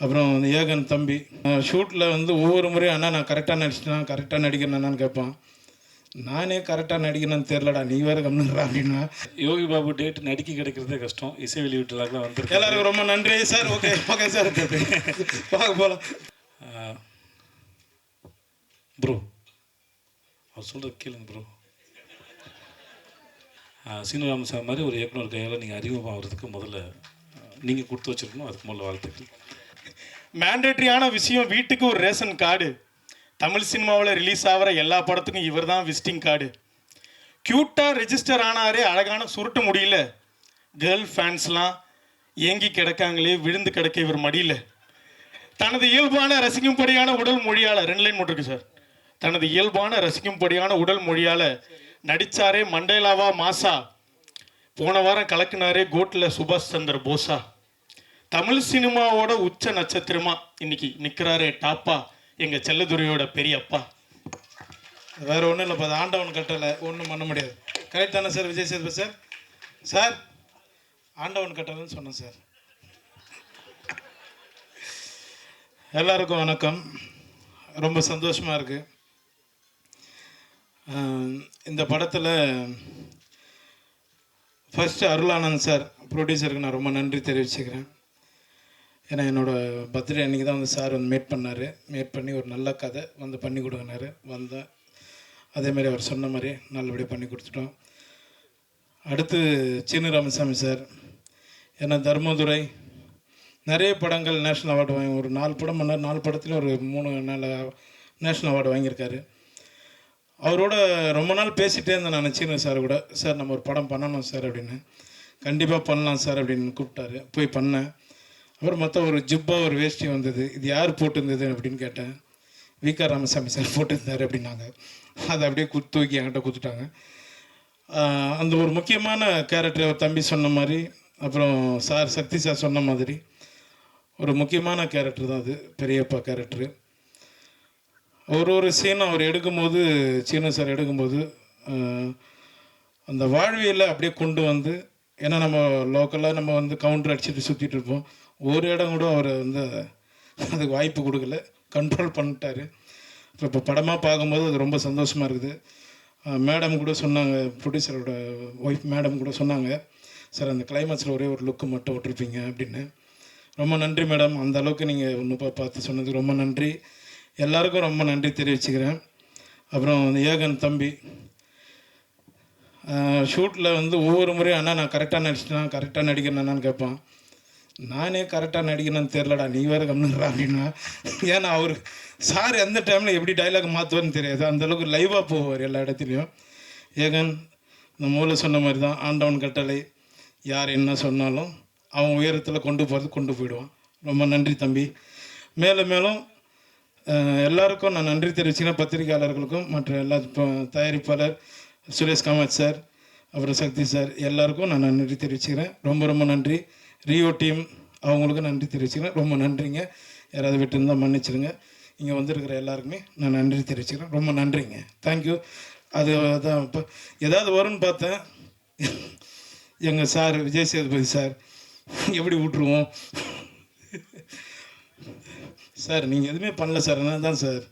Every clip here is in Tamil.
அப்புறம் ஏகன் தம்பி ஷூட்டில் வந்து ஒவ்வொரு முறையும் அண்ணா நான் கரெக்டாக நடிச்சிட்டேன், கரெக்டாக நடிக்கிறேன்னு கேட்பான். நானே கரெக்டாக நடிக்கணும்னு தெரிலடா, நீ வேறு கம்னுறா அப்படின்னா. யோகி பாபு டேட் நடிக்க கிடைக்கிறதே கஷ்டம். இசை வெளியீட்டுலாம் வந்து எல்லாருக்கும் ரொம்ப நன்றி சார். ஓகே ஓகே சார், பார்க்க போகலாம். ப்ரோ அவர் சொல்கிறது கேளுங்க ப்ரோ. சீனிவாசன் சார் மாதிரி ஒரு இயக்குனர் கையால் நீங்கள் அறிமுகமாகிறதுக்கு முதல்ல நீங்கள் கொடுத்து வச்சுருக்கணும். அதுக்கு முதல்ல வாழ்த்துக்கள். மேண்டேட்ரியான விஷயம், வீட்டுக்கு ஒரு ரேஷன் கார்டு. தமிழ் சினிமாவில் ரிலீஸ் ஆகிற எல்லா படத்துக்கும் இவர் தான் விசிட்டிங் கார்டு. க்யூட்டாக ரெஜிஸ்டர் ஆனாரே, அழகான சுருட்ட முடியல. கேர்ள் ஃபேன்ஸ்லாம் ஏங்கி கிடக்காங்களே, விழுந்து கிடக்க இவர் மடியில். தனது இயல்பான ரசிக்கும்படியான உடல் மொழியால் 2 லைன் மட்டும் இருக்கு சார். தனது இயல்பான ரசிக்கும்படியான உடல் மொழியால் நடித்தாரே மண்டேலாவா மாசா. போன வாரம் கலக்குனாரே கோட்டில் சுபாஷ் சந்திர போஸா. தமிழ் சினிமாவோட உச்ச நட்சத்திரமா இன்னைக்கு நிற்கிறாரே டாப்பா, எங்கள் செல்லதுரையோட பெரிய அப்பா. வேறு ஒன்றும் இல்லை, அது ஆண்டவன் கட்டலை, ஒன்றும் பண்ண முடியாது. கரெக்ட் தானே sir Vijay Sethupathi sir? Sir ஆண்டவன் கட்டலைன்னு சொன்னேன் சார். எல்லாருக்கும் வணக்கம். ரொம்ப சந்தோஷமாக இருக்குது. இந்த படத்தில் ஃபஸ்ட்டு அருளானந்த் சார் ப்ரொடியூசருக்கு நான் ரொம்ப நன்றி தெரிவிச்சுக்கிறேன். ஏன்னா என்னோடய பர்த்டே அன்றைக்கி தான் வந்து சார் வந்து மேட் பண்ணி ஒரு நல்ல கதை வந்து பண்ணி கொடுங்கினாரு. வந்தேன், அதேமாதிரி அவர் சொன்ன மாதிரி நல்லபடியாக பண்ணி கொடுத்துட்டோம். அடுத்து சீனு ராமசாமி சார், ஏன்னா தர்மதுரை நிறைய படங்கள் நேஷ்னல் அவார்டு வாங்கி, ஒரு 4 படம் பண்ணார். 4 படத்துலேயும் ஒரு 3 நேஷ்னல் அவார்டு வாங்கியிருக்காரு. அவரோட ரொம்ப நாள் பேசிகிட்டே இருந்தேன் நான் சீனு சார் கூட. சார் நம்ம ஒரு படம் பண்ணணும் சார் அப்படின்னு. கண்டிப்பாக பண்ணலாம் சார் அப்படின்னு கூப்பிட்டாரு. போய் பண்ணேன். அப்புறம் மொத்தம் ஒரு ஜிப்பா ஒரு வேஷ்டி வந்தது. இது யார் போட்டிருந்தது அப்படின்னு கேட்டேன். விகா ராமசாமி சார் போட்டிருந்தார் அப்படின்னாங்க. அதை அப்படியே தூக்கி என்கிட்ட கொடுத்துட்டாங்க. அந்த ஒரு முக்கியமான கேரக்டர் அவர் தம்பி சொன்ன மாதிரி, அப்புறம் சார் சக்தி சார் சொன்ன மாதிரி ஒரு முக்கியமான கேரக்டர் தான் அது, பெரியப்பா கேரக்டரு. ஒரு சீனை அவர் எடுக்கும்போது, சீனு சார் எடுக்கும்போது அந்த வாழ்வியலை அப்படியே கொண்டு வந்து, ஏன்னா நம்ம லோக்கலாக நம்ம வந்து கவுண்டர் அடிச்சுட்டு சுற்றிட்டு இருப்போம். ஒரு இடம் கூட அவர் வந்து அதுக்கு வாய்ப்பு கொடுக்கல, கண்ட்ரோல் பண்ணிட்டார். இப்போ படமாக பார்க்கும்போது அது ரொம்ப சந்தோஷமாக இருக்குது. மேடம் கூட சொன்னாங்க, ப்ரொடியூசரோட ஒய்ஃப் மேடம் கூட சொன்னாங்க, சார் அந்த கிளைமேக்ஸில் ஒரே ஒரு லுக்கு மட்டும் விட்டுருப்பீங்க அப்படின்னு. ரொம்ப நன்றி மேடம், அந்த அளவுக்கு நீங்கள் ஒன்று பார்த்து சொன்னதுக்கு ரொம்ப நன்றி. எல்லாருக்கும் ரொம்ப நன்றி தெரிவிச்சுக்கிறேன். அப்புறம் ஏகன் தம்பி ஷூட்டில் வந்து ஒவ்வொரு முறையும் அண்ணா நான் கரெக்டாக நடிச்சிட்டேன், கரெக்டாக நடிக்கிறேன்னு கேட்பான். நானே கரெக்டாக நடிக்கணும்னு தெரிலடா, நீ வேறு கம்னுறா அப்படின்னா. ஏன்னா அவர் சார் எந்த டைமில் எப்படி டைலாக் மாற்றுவார்னு தெரியாது, அந்தளவுக்கு லைவாக போவார் எல்லா இடத்துலையும். ஏகன் இந்த மூளை சொன்ன மாதிரி தான், ஆண்டவன் கட்டளை, யார் என்ன சொன்னாலும் அவன் உயரத்தில் கொண்டு போயிடுவான். ரொம்ப நன்றி தம்பி. மேலும் எல்லாருக்கும் நான் நன்றி தெரிவிச்சுக்கிறேன். பத்திரிகையாளர்களுக்கும் மற்ற எல்லா தயாரிப்பாளர் சுரேஷ் காமத் சார், அப்புறம் சக்தி சார், எல்லாருக்கும் நான் நன்றி தெரிவிச்சுக்கிறேன். ரொம்ப நன்றி. ரியோ டீம் அவங்களுக்கும் நன்றி தெரிவிச்சுக்கிறேன். ரொம்ப நன்றிங்க. யாராவது விட்டு இருந்தால் மன்னிச்சிடுங்க. இங்கே வந்திருக்கிற எல்லாருக்குமே நான் நன்றி தெரிவிச்சுக்கிறேன். ரொம்ப நன்றிங்க. தேங்க்யூ. அதான் இப்போ ஏதாவது வரும்னு பார்த்தேன். எங்கள் சார் விஜய் சேதுபதி சார் எப்படி விட்டுருவோம் சார், நீங்கள் எதுவுமே பண்ணல சார், நான் தான் சார்.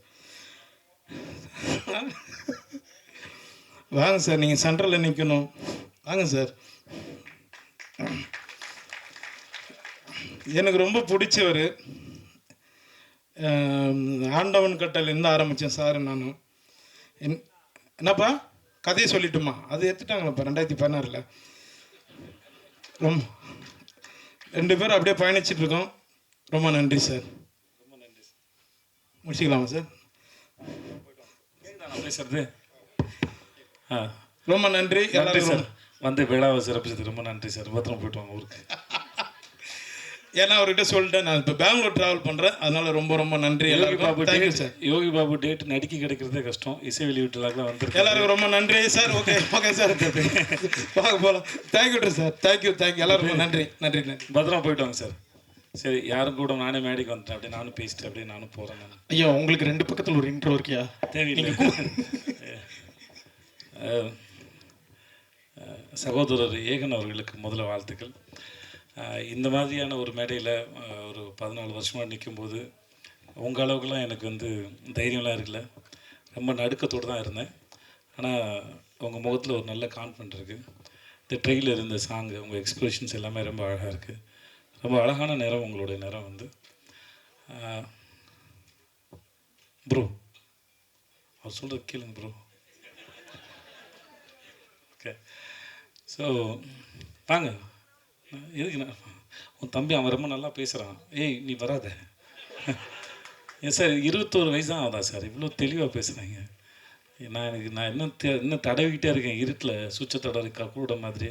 வாங்க சார், நீங்கள் சென்ட்ரலில் நிற்கணும், வாங்க சார். எனக்கு ரொம்ப பிடிச்சவர், ஆண்டவன் கட்டலேருந்து ஆரம்பித்தேன் சார். நான் என்னப்பா கதையை சொல்லிட்டுமா, அது எடுத்துட்டாங்களப்பா 2016. ரொம்ப 2 பேரும் அப்படியே பயணிச்சிட்ருக்கோம். ரொம்ப நன்றி சார். முடிச்சுக்கலாமா சார்? பேசுறது ரொம்ப நன்றி எல்லாரும் சார். வந்து விழாவை சிறப்பிச்சது ரொம்ப நன்றி சார். பத்திரம் போயிட்டு வாங்க ஊருக்கு. ஏன்னா அவர்கிட்ட சொல்லிட்டேன், நான் இப்போ பெங்களூர் ட்ராவல் பண்ணுறேன், அதனால ரொம்ப நன்றி எல்லாருக்கும். Thank you sir. Yogi Babu date நடிக்க கிடைக்கிறதே கஷ்டம். இசை வெளியீட்டுலாம் வந்து எல்லாருக்கும் ரொம்ப நன்றி சார். ஓகே சார், பார்க்க போகலாம். Thank you sir. தேங்க்யூ எல்லாருக்கும் நன்றி. பத்திரமா போயிட்டு வாங்க சார். சரி, யாரும் கூட நானே மேடைக்கு வந்துட்டேன், அப்படியே நானும் பேசிட்டு அப்படியே நானும் போகிறேன். நான் ஐயா, உங்களுக்கு 2 பக்கத்தில் ஒரு இன்ட்ரோ இருக்கியா? தேவையில்லை. சகோதரர் ஏகன் அவர்களுக்கு முதல்ல வாழ்த்துக்கள். இந்த மாதிரியான ஒரு மேடையில் ஒரு 14 வருஷமாக நிற்கும்போது உங்கள் அளவுக்குலாம் எனக்கு வந்து தைரியம்லாம் இருக்குல்ல. ரொம்ப நடுக்கத்தோடு தான் இருந்தேன். ஆனால் உங்கள் முகத்தில் ஒரு நல்ல கான்ஃபிடென்ட் இருக்குது. இந்த ட்ரெயிலர், இந்த சாங்கு, உங்கள் எக்ஸ்பிரஷன்ஸ் எல்லாமே ரொம்ப அழகாக இருக்குது. ரொம்ப அழகான நேரம் உங்களுடைய நேரம் வந்து. ப்ரோ, அவர் சொல்கிறது கேளுங்க ப்ரோ. ஓகே, ஸோ வாங்க. எதுக்கு உன் தம்பி அவன் ரொம்ப நல்லா பேசுகிறான். ஏய் நீ வராத. ஏன் சார் 21 வயசு தான் ஆகுதா சார்? இவ்வளோ தெளிவாக பேசுகிறாங்க. நான் இன்னும் தடவிக்கிட்டே இருக்கேன் இருட்டில் சுவிட்சை தடவை கூட மாதிரி.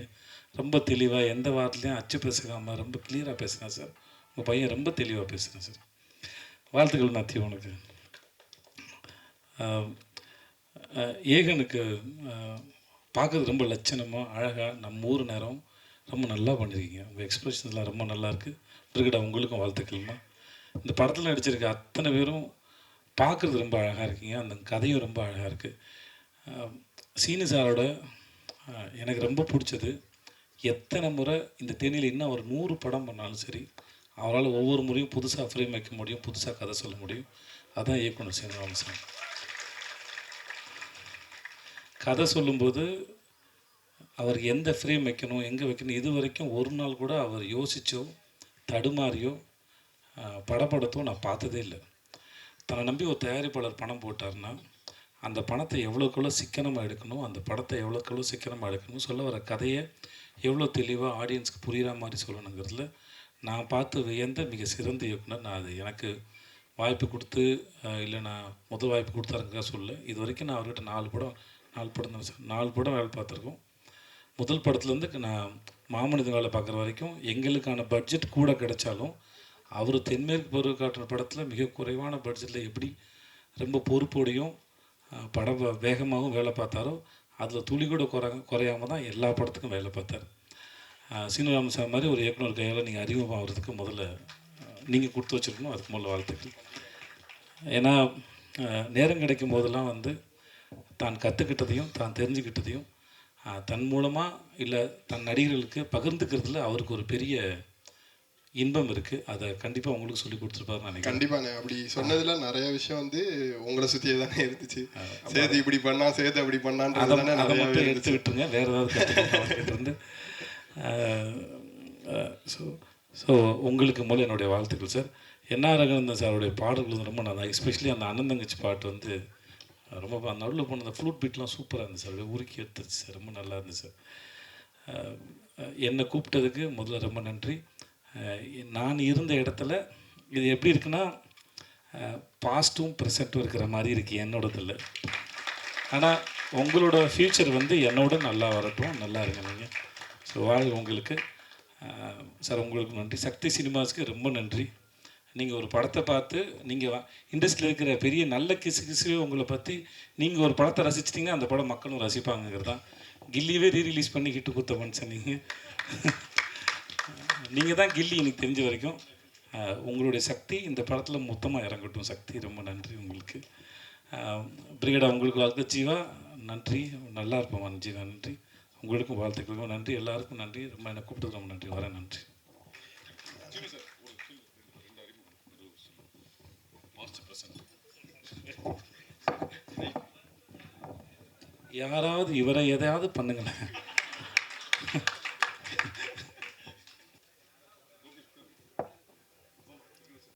ரொம்ப தெளிவாக எந்த வார்த்தையும் அச்சு பேசுகாமல் ரொம்ப கிளியராக பேசுகிறேன் சார். உங்கள் பையன் ரொம்ப தெளிவாக பேசுகிறேன் சார். வாழ்த்துக்கள் மேத்யூ உனக்கு. ஏகனுக்கு பார்க்குறது ரொம்ப லட்சணமாக அழகாக நம்ம ஊர் நேரம் ரொம்ப நல்லா பண்ணியிருக்கீங்க. உங்கள் எக்ஸ்பிரஷன்ஸ்லாம் ரொம்ப நல்லாயிருக்கு. பிறகுடா உங்களுக்கும் வாழ்த்துக்கள்மா. இந்த படத்தில் நடிச்சிருக்க அத்தனை பேரும் பார்க்குறது ரொம்ப அழகாக இருக்கீங்க. அந்த கதையும் ரொம்ப அழகாக இருக்குது. சீனு சாரோட எனக்கு ரொம்ப பிடிச்சது, எத்தனை முறை இந்த தேனியில் இன்னும் அவர் 100 படம் பண்ணாலும் சரி, அவரால் ஒவ்வொரு முறையும் புதுசாக ஃப்ரேம் வைக்க முடியும், புதுசாக கதை சொல்ல முடியும். அதுதான் இயக்குனர் சீனிவாசன். கதை சொல்லும்போது அவர் எந்த ஃப்ரேம் வைக்கணும், எங்கே வைக்கணும், இது வரைக்கும் ஒரு நாள் கூட அவர் யோசித்தோ தடுமாறியோ படப்படத்தோ நான் பார்த்ததே இல்லை. தன்னை நம்பி ஒரு தயாரிப்பாளர் பணம் போட்டார்னா அந்த பணத்தை எவ்வளோக்கெவ்வளோ சிக்கனமாக எடுக்கணும், அந்த படத்தை எவ்வளோக்கெவ்வளோ சிக்கனமாக எடுக்கணும், சொல்ல வர கதையை எவ்வளோ தெளிவாக ஆடியன்ஸ்க்கு புரிகிற மாதிரி சொல்லணுங்கிறதுல நான் பார்த்து வியந்த மிக சிறந்த இயக்குனர். நான் அது எனக்கு வாய்ப்பு கொடுத்து இல்லை நான் முதல் வாய்ப்பு கொடுத்தாருங்க சொல்ல. இது வரைக்கும் நான் அவர்கிட்ட 4 படம் தான் சார், 4 படம் வேலை பார்த்துருக்கோம். முதல் படத்துலேருந்து நான் மாமனிதன் வேலை பார்க்குற வரைக்கும் எங்களுக்கான பட்ஜெட் கூட கிடைச்சாலும் அவர் தென்மேற்கு பருவ காட்டுற படத்தில் மிக குறைவான பட்ஜெட்டில் எப்படி ரொம்ப பொறுப்போடையும் படம் வேகமாகவும் வேலை பார்த்தாரோ அதில் துளி கூட குறையாமல் தான் எல்லா படத்துக்கும் வேலை பார்த்தார். சீனிவாசன் சார் மாதிரி ஒரு இயக்குனர் கையால் நீங்கள் அறிமுகமாகிறதுக்கு முதல்ல நீங்கள் கொடுத்து வச்சுருக்கணும். அதுக்கு முதல்ல வாழ்த்துக்கள். ஏன்னா நேரம் கிடைக்கும் போதெல்லாம் வந்து தான் கற்றுக்கிட்டதையும் தான் தெரிஞ்சுக்கிட்டதையும் தன் மூலமாக இல்லை தன் நடிகர்களுக்கு பகிர்ந்துக்கிறதுல அவருக்கு ஒரு பெரிய இன்பம் இருக்குது. அதை கண்டிப்பாக உங்களுக்கு சொல்லி கொடுத்துருப்பாரு நினைக்கிறேன். கண்டிப்பாண்ணே. அப்படி சொன்னதில் நிறைய விஷயம் வந்து உங்களை சுற்றியே தானே இருந்துச்சு. சேது இப்படி பண்ணா, சேது அப்படி பண்ணான்றது தானே அதை நிறைய மட்டும் எடுத்து விட்டுருங்க, வேறு ஏதாவது கற்றுக்கிட்டு. ஸோ உங்களுக்கு மூலம் என்னுடைய வாழ்த்துக்கள் சார். என்ஆர் ரங்கநாதன் சாருடைய பாடல்கள் வந்து ரொம்ப நல்லா, எஸ்பெஷலி அந்த அண்ணன் தங்கச்சி பாட்டு வந்து ரொம்ப நடுவில் போன அந்த ஃப்ளூட் பீட்லாம் சூப்பராக இருந்துச்சு சார். அப்படியே உருக்கி எடுத்துச்சு சார், ரொம்ப நல்லா இருந்துச்சு சார். என்னை கூப்பிட்டதுக்கு முதல்ல ரொம்ப நன்றி. நான் இருந்த இடத்துல இது எப்படி இருக்குன்னா பாஸ்ட்டும் ப்ரெசண்ட்டும் இருக்கிற மாதிரி இருக்குது என்னோடதில். ஆனால் உங்களோட ஃப்யூச்சர் வந்து என்னோட நல்லா வரட்டும், நல்லா இருங்க நீங்கள். ஸோ வாழ்க உங்களுக்கு சார். உங்களுக்கு நன்றி. சக்தி சினிமாஸ்க்கு ரொம்ப நன்றி. நீங்கள் ஒரு படத்தை பார்த்து நீங்கள் இண்டஸ்ட்ரியில் இருக்கிற பெரிய நல்ல கிசுவே உங்களை பற்றி நீங்கள் ஒரு படத்தை ரசிச்சிட்டிங்கன்னா அந்த படம் மக்களும் ரசிப்பாங்கிறது தான். கில்லியவே ரீரிலீஸ் பண்ணி ஹிட்டு கொடுத்த மனுஷன் நீங்கள் தான் கில்லி எனக்கு தெரிஞ்ச வரைக்கும். உங்களுடைய சக்தி இந்த படத்தில் மொத்தமாக இறங்கட்டும். சக்தி ரொம்ப நன்றி உங்களுக்கு. பிரிகேடா உங்களுக்கு வாழ்க்கை. ஜீவா நன்றி, நல்லா இருப்போம் ஜீவா நன்றி. உங்களுக்கும் வாழ்த்துக்களுக்கும் நன்றி, எல்லாருக்கும் நன்றி. ரொம்ப என்னை கூப்பிட்டது ரொம்ப நன்றி. வரேன், நன்றி. யாராவது இவரை எதையாவது பண்ணுங்களேன்.